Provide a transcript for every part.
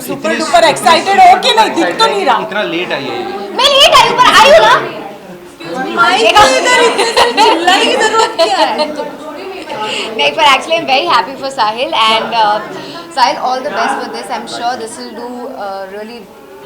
Super duper excited हो कि नहीं? दिख तो नहीं रहा। इतना लेट आई है मैं लेट आई हूँ पर आई हूँ ना। इधर इतने चिल्लाने की जरूरत क्या है? नहीं, पर actually I'm very happy for Sahil and Sahil, all the best for this. I'm sure this will do really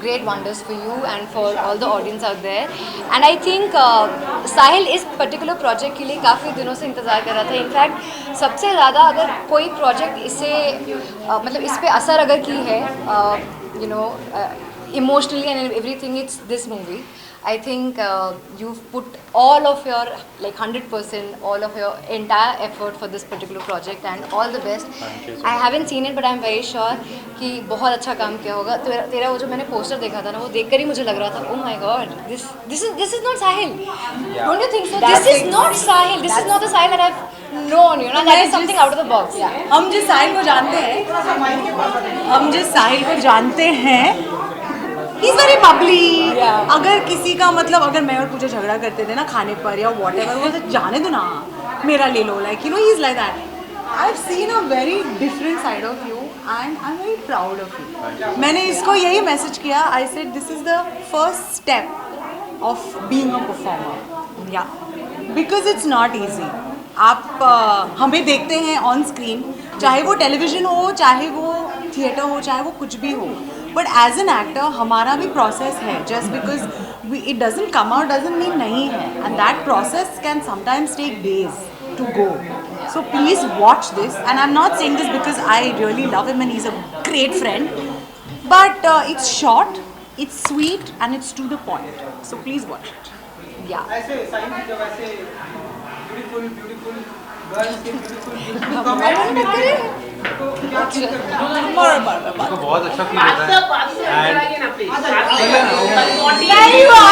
great wonders for you and for all the audience out there. And I think Sahil इस particular project के लिए काफ़ी दिनों से इंतज़ार कर रहा था. इनफैक्ट सबसे ज़्यादा अगर कोई project इसे मतलब इस पे असर अगर की है emotionally and everything, it's this movie. I think you've put all of your 100%, all of your entire effort for this particular project and all the best. I haven't seen it but I'm very sure कि बहुत अच्छा काम किया होगा. तेरा वो जो मैंने पोस्टर देखा था ना, वो देखकर ही मुझे लग रहा था, oh my god, this is not Sahil. Don't you think so? This is not Sahil. This is not the Sahil that I've known. That is something out of the box. हम जिस साहिल को जानते हैं, He's very bubbly. अगर किसी का मतलब अगर मैं और पूजा झगड़ा करते थे ना खाने पर या whatever, वो तो जाने दो ना, मेरा ले लो, he's like that. I've seen a very different side of you and I'm very proud of you. मैंने इसको यही मैसेज किया. I said this is the first step of being a performer. Yeah, because it's not easy. आप हमें देखते हैं on screen, चाहे वो टेलीविज़न हो, चाहे वो थिएटर हो, चाहे वो कुछ भी हो, बट एज एन एक्टर हमारा भी प्रोसेस है. Just because it doesn't come out doesn't mean नहीं है, and that process can sometimes take days to go. So please watch this, and I am not saying this because I really love him and he is a great friend, but it's short, it's sweet and it's to the point. So please watch it. या बहुत अच्छा feel होता है.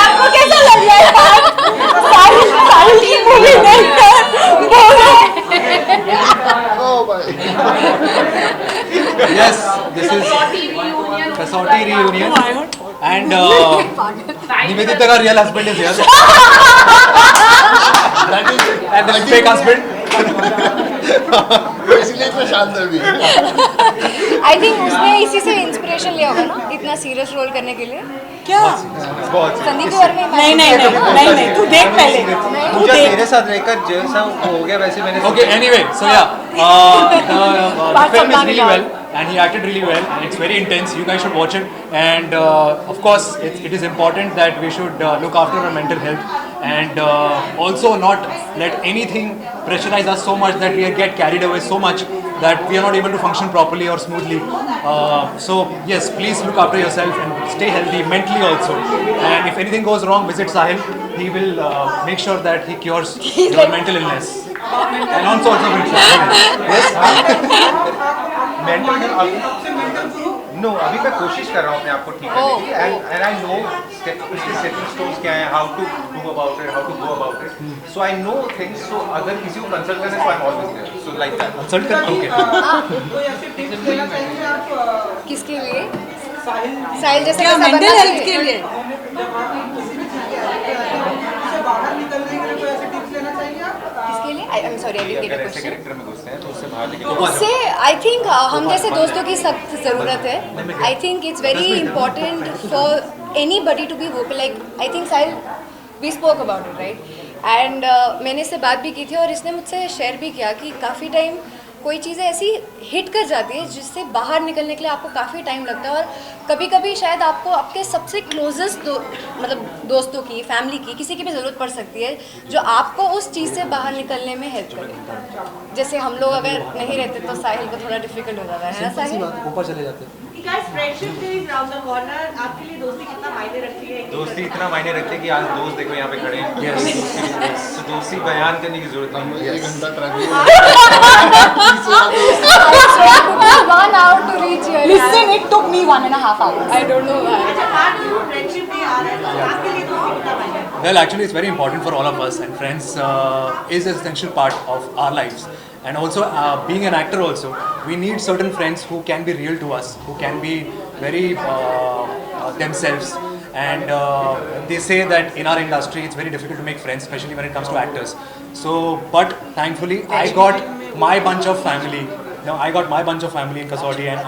आपको कैसा लग रहा है? साहिल की movie Yes, this is Kasauti reunion and Nivedita का real husband is here and the fake husband. इसलिए इतना शानदार भी. I think उसने इसी से इंस्पिरेशन लिया होगा ना इतना सीरियस रोल करने के लिए. क्या? संदीप के बारे में नहीं, तू देख पहले. मुझे तेरे साथ रहकर जैसा हो गया वैसे मैंने. Okay, anyway, so yeah, the film is really well and he acted really well and it's very intense. You guys should watch it and of course it is important that we should look after our mental health and also not let anything pressurize us so much that we get carried away so much that we are not able to function properly or smoothly. So yes, please look after yourself and stay healthy mentally also. And if anything goes wrong, visit Sahil. He will make sure that he cures your mental illness. And also yes. Mental. No, अभी मैं कोशिश कर रहा हूँ अपने आप को ठीक करने की. And I know इसके stepping stones क्या हैं, how to do about it, how to go about it. So I know things. So अगर किसी को consult करना है, so I'm always there. So like that. Consult कर okay. किसके लिए? साहिल जैसे क्या मेंटल हेल्थ के लिए? किसके लिए? I'm sorry, I didn't get a question. Character में घुसते हैं तो उससे बाहर लेके उससे आई थिंक हम जैसे दोस्तों की सख्त ज़रूरत है. I think it's very important for anybody to be vocal. Like I think Sahil we spoke about it right, and मैंने इससे बात भी की थी और इसने मुझसे शेयर भी किया कि काफ़ी टाइम कोई चीज़ें ऐसी हिट कर जाती है जिससे बाहर निकलने के लिए आपको काफ़ी टाइम लगता है, और कभी कभी शायद आपको आपके सबसे क्लोजेस्ट मतलब दोस्तों की, फैमिली की, किसी की भी ज़रूरत पड़ सकती है जो आपको उस चीज़ से बाहर निकलने में हेल्प करे। जैसे हम लोग अगर नहीं रहते तो साहिल को थोड़ा डिफिकल्ट हो जाता है ना साहिल? ऊपर चले जाते हैं। Guys, friendship day is round the corner. आपके लिए दोस्ती कितना मायने रखती है? दोस्ती इतना मायने रखते हैं कि आज दोस्त देखो यहाँ पे खड़े हैं। तो दोस्ती बयान करने की जरूरत नहीं है। एक घंटा travel 1 hour to reach here. Listen, it took me 1.5 hours. I don't know why. आज friendship day आ रहा है, तो आपके लिए दोस्ती कितना मायने रखती है? Well, actually, it's very important for all of us, and friends is an essential part of our lives. And also, being an actor, also, we need certain friends who can be real to us, who can be very themselves. And they say that in our industry, it's very difficult to make friends, especially when it comes to actors. So, but thankfully, I got my bunch of family. No, I got my bunch of family in Kasauti, and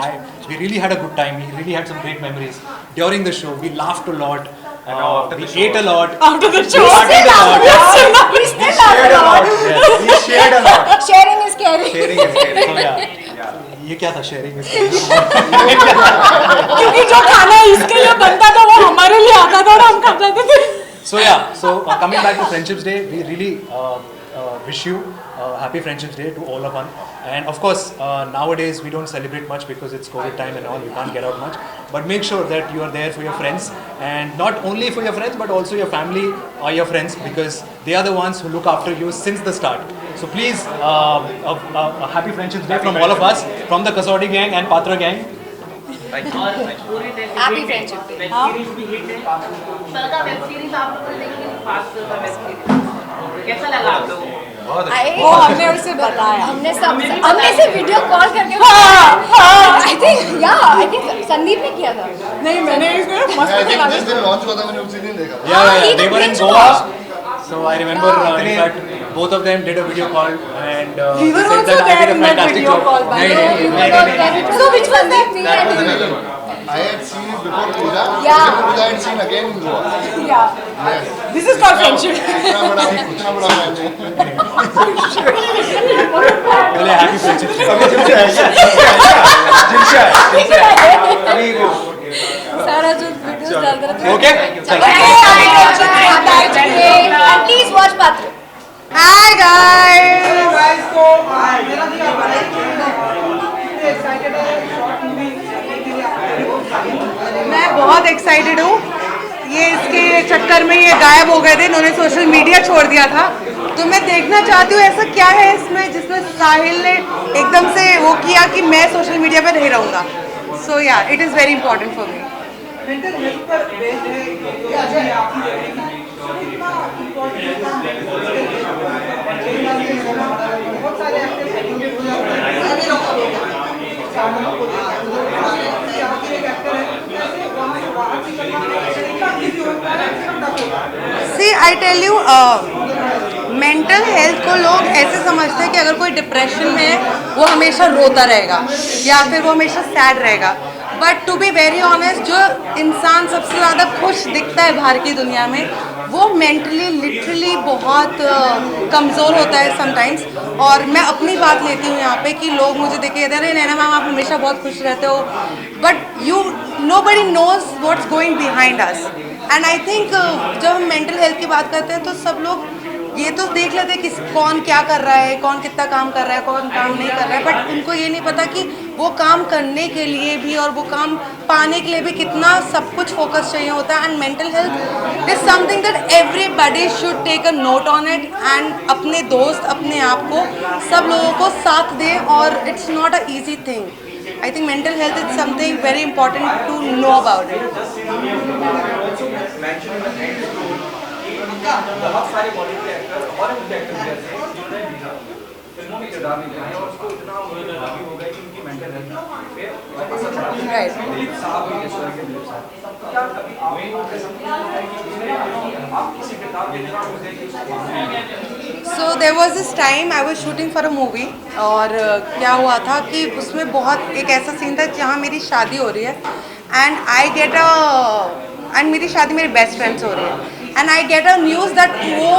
we really had a good time. We really had some great memories during the show. We laughed a lot. We ate a lot. After the show, We partied a lot. we still shared a lot. Yes, we shared a lot. Sharing is caring. Sharing is caring. So yeah. ये क्या था sharing? क्योंकि जो खाना इसके लिए बनता था वो हमारे लिए आता था और हम खा जाते थे। So yeah, so coming back to Friendships Day, we really wish you happy Friendships Day to all of us. And of course, nowadays we don't celebrate much because it's COVID time and all, we can't get out much. But make sure that you are there for your friends, and not only for your friends but also your family or your friends, because they are the ones who look after you since the start. So please, a happy Friendships Day from all of us, from the Kasauti gang and Patra gang. Thank you. Happy friendship day. Web series भी hit है। कल का web series आप लोगों ने देखी? Fast का web series कैसा लगा आप लोगों को? बहुत अच्छा। I- वो हमने उससे बताया। हमने से वीडियो कॉल करके आई थिंक संदीप ने किया था। नहीं, मैंने इसमें मस्त आई थिंक लगा। जिस दिन लॉन्च हुआ था मैंने उसी दिन देखा। Yeah, he they did were in binge Goa. watch. So I remember, in fact, both of them did a video call, and We were said also that I there did a in that fantastic video job. call, by the way. नहीं, So which was that? Me and you. I had seen it before Pooja. Yeah. Then Pooja I had seen again in Goa. Yeah. Yes. This is called friendship. इतना बड़ा fan है। बोले happy Friendships Day. अभी वो सारा जो videos डालते रहते हैं। Okay? Please watch Patra. Hi guys. मैं बहुत एक्साइटेड हूँ। ये इसके चक्कर में ये गायब हो गए थे, इन्होंने सोशल मीडिया छोड़ दिया था, तो मैं देखना चाहती हूँ ऐसा क्या है इसमें जिसमें साहिल ने एकदम से वो किया कि मैं सोशल मीडिया पे नहीं रहूँगा। So yeah it is very important for me. See I tell you, mental health को लोग ऐसे समझते हैं कि अगर कोई डिप्रेशन में है वो हमेशा रोता रहेगा या फिर वो हमेशा सैड रहेगा, but to be very honest, जो इंसान सबसे ज़्यादा खुश दिखता है बाहर की दुनिया में वो मेंटली लिटरली बहुत कमज़ोर होता है समटाइम्स। और मैं अपनी बात लेती हूँ यहाँ पे कि लोग मुझे देख के कहते हैं अरे नैना मैम आप हमेशा बहुत खुश रहते हो, but nobody knows what's going behind us. And I think जब हम मेंटल हेल्थ की बात करते हैं तो सब लोग ये तो देख लेते हैं कि कौन क्या कर रहा है, कौन कितना काम कर रहा है, कौन काम नहीं कर रहा है, बट उनको ये नहीं पता कि वो काम करने के लिए भी और वो काम पाने के लिए भी कितना सब कुछ फोकस चाहिए होता है। And mental health is something that everybody should take a note on it, and अपने दोस्त अपने आप को सब लोगों को साथ दें, और it's not a easy thing. I think mental health is something very important to know about it. बहुत सारे बॉलीवुड एक्टर और मुझे एक्टर भी ऐसे हैं जिन्होंने फिल्मों में किरदार निभाए और उसको इतना हावी हो गया कि उनकी मेंटल हेल्थ पे असर पड़ा। Right. दिलीप साहब भी जैसे कि दिलीप साहब, तो क्या कभी आपको ऐसा फील है कि जिसमें आप किसी किताब के दौरान मुझे So there was this time I was shooting for a movie, और क्या हुआ था कि उसमें बहुत एक ऐसा सीन था जहाँ मेरी शादी हो रही है, एंड मेरी शादी मेरे बेस्ट फ्रेंड से हो रही है, and I get a news that वो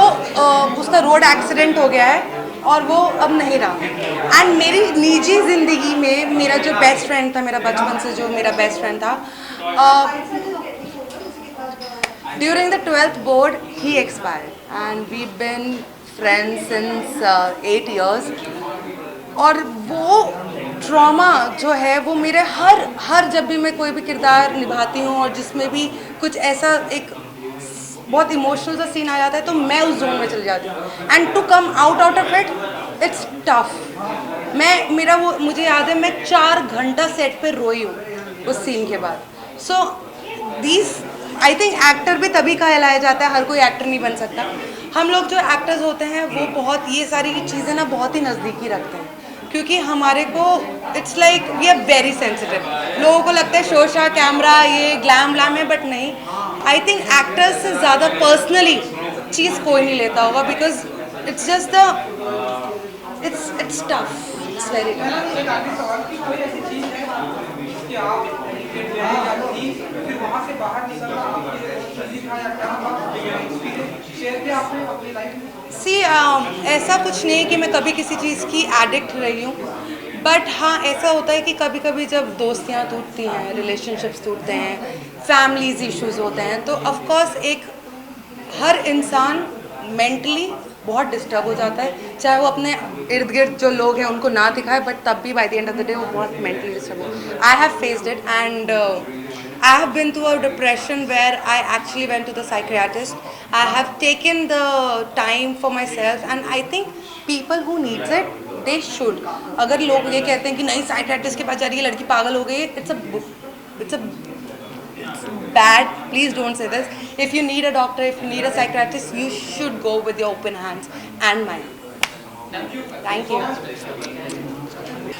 उसका रोड एक्सीडेंट हो गया है और वो अब नहीं रहा। एंड मेरी निजी ज़िंदगी में मेरा जो बेस्ट फ्रेंड था, मेरा बचपन से जो मेरा बेस्ट फ्रेंड था, during the 12th board he expired and we been friends since 8 years। और वो ट्रॉमा जो है वो मेरे हर जब भी मैं कोई भी किरदार निभाती हूँ और जिसमें भी कुछ ऐसा एक बहुत इमोशनल सा सीन आ जाता है तो मैं उस जोन में चली जाती हूँ। And to come out of it it's tough. मुझे याद है मैं 4 घंटा सेट पे रोई हूँ उस सीन के बाद। So this I think actor भी तभी कहलाया जाता है, हर कोई एक्टर नहीं बन सकता। हम लोग जो एक्टर्स होते हैं वो बहुत ये सारी चीज़ें ना बहुत ही नज़दीकी रखते हैं, क्योंकि हमारे को it's like we are very sensitive. लोगों को लगता है शोशा कैमरा ये ग्लैम है, बट नहीं। आई थिंक एक्टर्स से ज़्यादा पर्सनली चीज़ कोई नहीं लेता होगा, because it's just the it's tough, it's very सी ऐसा कुछ नहीं है कि मैं कभी किसी चीज़ की एडिक्ट रही हूँ, बट हाँ ऐसा होता है कि कभी कभी जब दोस्तियाँ टूटती हैं, रिलेशनशिप्स टूटते हैं, फैमिलीज इश्यूज होते हैं, तो ऑफ कोर्स एक हर इंसान मेंटली बहुत डिस्टर्ब हो जाता है, चाहे वो अपने इर्द गिर्द जो लोग हैं उनको ना दिखाए, बट तब भी by the end of the day वो बहुत मेंटली डिस्टर्ब हो। I have faced it and I have been through a depression where I actually went to the psychiatrist. I have taken the time for myself and I think people who needs it, they should. अगर लोग ये कहते हैं कि नहीं psychiatrist के पास जा रही है लड़की पागल हो गई है, it's a bad. Please don't say this. If you need a doctor, if you need a psychiatrist, you should go with your open hands and mind. Thank you.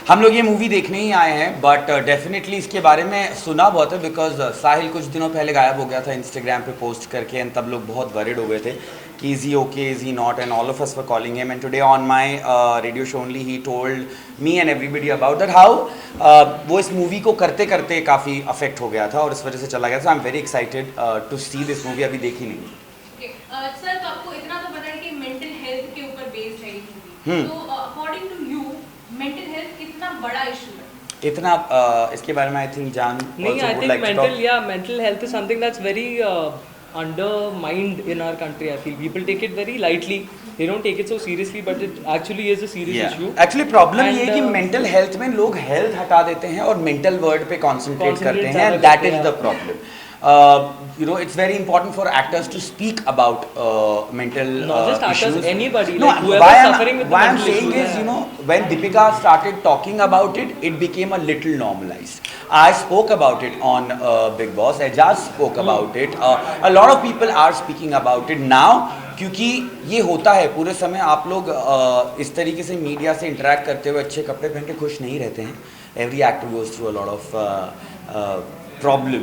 हम लोग ये मूवी देखने ही आए हैं, बट डेफिनेटली इसके बारे में सुना बहुत है, बिकॉज साहिल कुछ दिनों पहले गायब हो गया था इंस्टाग्राम पे पोस्ट करके, एंड तब लोग बहुत वरिड हो गए थे कि is he okay, is he not, and all of us were calling him, and today on my radio show only he told me and everybody about that how वो इस मूवी को करते करते काफ़ी अफेक्ट हो गया था और इस वजह से चला गया था। I am very excited to see this movie. अभी देखी नहीं। सर तो आपको इतना तो पता है कि मेंटल हेल्थ के ऊपर बेस्ड है ये मूवी, तो according to you mental health कितना बड़ा इशू है? इतना इसके बारे में आई थिंक जान नहीं, I think mental health is something that's very undermined in our country. I feel people take it very lightly, they don't take it so seriously, but it actually is a serious issue. Actually problem ये है कि mental health में लोग health हटा देते हैं और mental word पे concentrate करते हैं, and that is the problem. You know, it's very important for actors to speak about mental not just actors, issues. anybody, No, like whoever is suffering with why I'm mental saying issues, is, you know, when Deepika started talking about it, it became a little normalized. I spoke about it on Big Boss. Ajaz spoke about it. A lot of people are speaking about it now, क्योंकि ये होता है पूरे समय। आप लोग इस तरीके से मीडिया से इंटरेक्ट करते हुए अच्छे कपड़े पहन के खुश नहीं रहते हैं। Every actor goes through a lot of problem,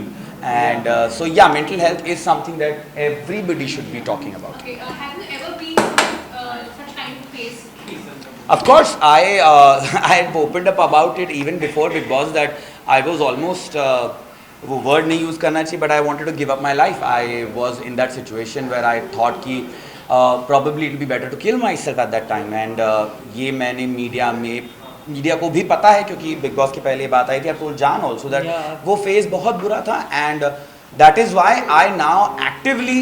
and so yeah, mental health is something that everybody should be talking about. Okay, have you ever been such kind of phase? Of course, I had opened up about it even before Big Boss that I was almost वो word नहीं use करना चाहिए, but I wanted to give up my life. I was in that situation where I thought कि probably it will be better to kill myself at that time, and ये मैंने media को भी पता है क्योंकि बिग बॉस के पहले बात आई थी, आपको जान ऑल्सो दैट वो फेज बहुत बुरा था, and that is why I now actively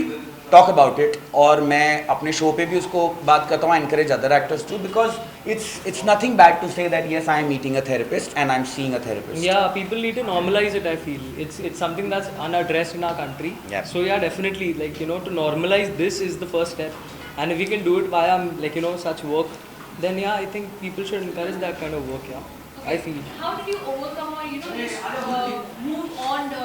talk about it. और मैं अपने शो पे भी उसको बात करता हूँ, encourage other actors to, because it's nothing bad to say that yes I am meeting a therapist and I am seeing a therapist. Yeah, people need to normalize it. I feel it's something that's unaddressed in our country. Yeah. So yeah, definitely, like, you know, to normalize this is the first step, and if we can do it via, like, you know, such work, then yeah, I think people should encourage that kind of work. Yeah, I feel. How did you overcome or just move on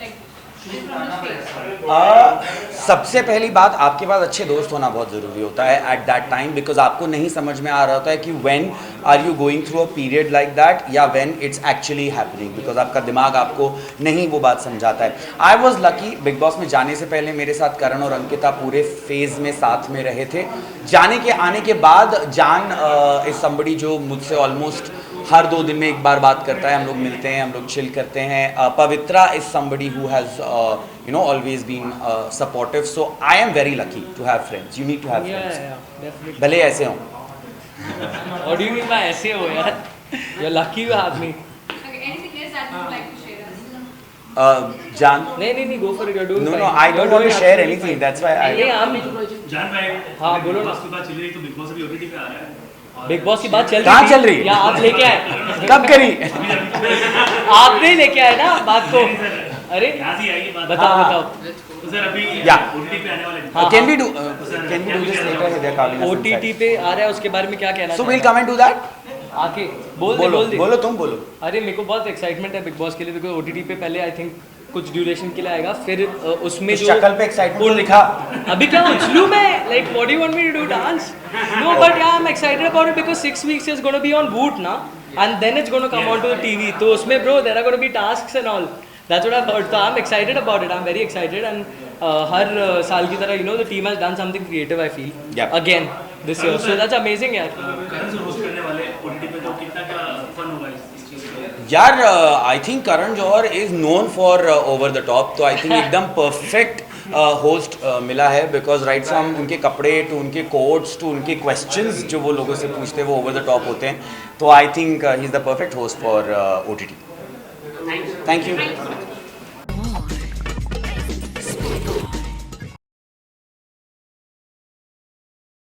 like from this phase? सबसे पहली बात, आपके पास अच्छे दोस्त होना बहुत ज़रूरी होता है एट दैट टाइम, बिकॉज आपको नहीं समझ में आ रहा होता है कि when are you going through a period like that या when it's actually happening, because आपका दिमाग आपको नहीं वो बात समझाता है। I was lucky, Bigg Boss में जाने से पहले मेरे साथ करण और अंकिता पूरे फेज में साथ में रहे थे। जाने के आने के बाद जान इज समबडी जो मुझसे ऑलमोस्ट हर 2 दिन में एक बार बात करता है, हम लोग मिलते हैं, हम लोग चिल करते हैं। Pavitra is somebody who has you know always been supportive, so I am very lucky to have friends. You need to have friends. Yeah, definitely. भले ऐसे हों। What do you mean by ऐसे हो यार? You're lucky you have me. Okay, anything else that you would like to share us? Jan. नहीं, go for it. You're doing No, fine. no, I You're don't want to doing share absolutely anything. fine. That's why I. नहीं, हम जान भाई, हाँ, बोलो ना। Big boss की बात चल रही तो बिग बॉस अभी ओटीटी पे आ रहा है। बिग बॉस की बात चल रही कहाँ थी? चल रही? या आप लेके आए? कब करी? आपने ही लेके आए ना बात को। अरे यहाँ से आएगी बात। बताओ। तो सर अभी Yeah. ओटीटी पे आने वाले हैं। हाँ, Can we do? Can we do this later? They're calling us OTT inside. पे आ रहा है, उसके बारे में क्या कहना So चाहेंगे? we'll come and do that. आके बोल दे। बोलो तुम बोलो. अरे मेरे को बहुत एक्साइटमेंट है बिग बॉस के लिए, बिकॉज OTT पे पहले आई थिंक कुछ ड्यूरेशन के लिए आएगा, फिर उसमें जो शक्ल पे एक्साइटमेंट तो दिखा. अभी क्या उछलूं मैं, like what do you want me to do, dance? No but yeah I am excited about it because 6 weeks is gonna be on boot ना, and then it's gonna come on to the TV, तो उसमें bro there are gonna be tasks and all, that's what I heard, तो I am excited about it, I am very excited, and हर साल की तरह you know the team has done something creative I feel again this year, so that's amazing यार. करण से host करने वाले OTT पे तो कितना क्या फन होगा इस चीज़ में? यार I think Karan Johar is known for over the top, तो आई थिंक एकदम परफेक्ट होस्ट मिला है, बिकॉज राइट फ्रॉम उनके कपड़े टू उनके कोट्स टू उनके क्वेश्चंस जो वो लोगों से पूछते हैं वो ओवर द टॉप होते हैं, तो I think he is the perfect host for OTT. Thank you.